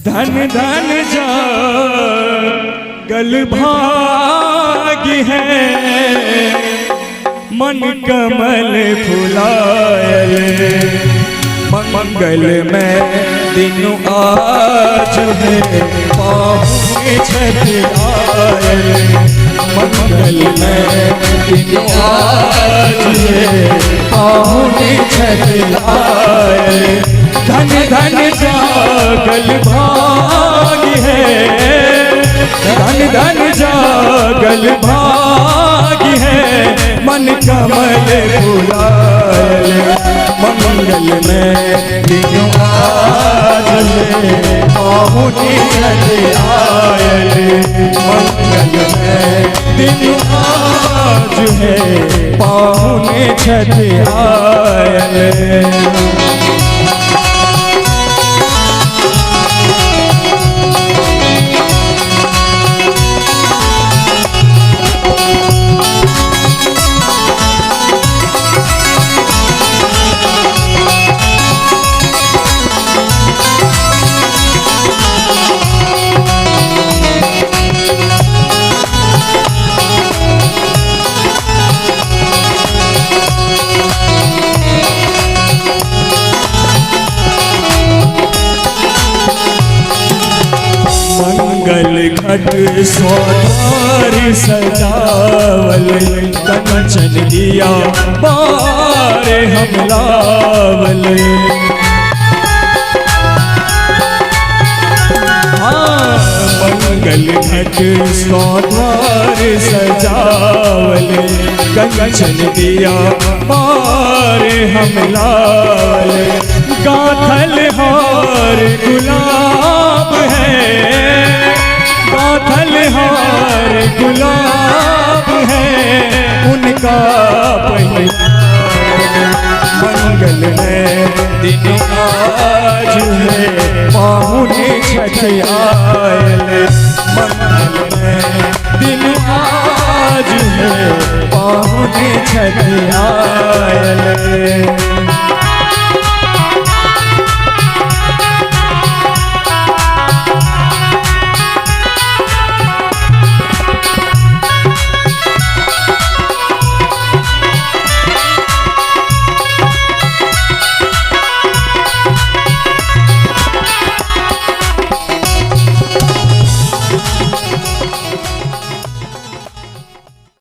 धन धन जागल भागी है मन कमल फुलायल मंगल में दिन आज है पाहुन छठि आयल मंगल में दिन आज है पाहुन छठि आयल धन धन जागल भागी है धन धन जागल भागी है मन कमल फुलायल मंगल में दिन आज है पाहुन छठि आयल मंगल में दिन आज है पाहुन छठि आयल मंगल घट सोनार सजावल कंचन दिया बार हम लावल मंगल घट सोनार सजावल कंचन दिया बार हम लावल गाथल हार गुलाब है गाथल हार गुलाब है उनका पहला मंगल में दिन आज है पाहुन छठि आयल मंगल में दिन आज है पाहुन छठि आयल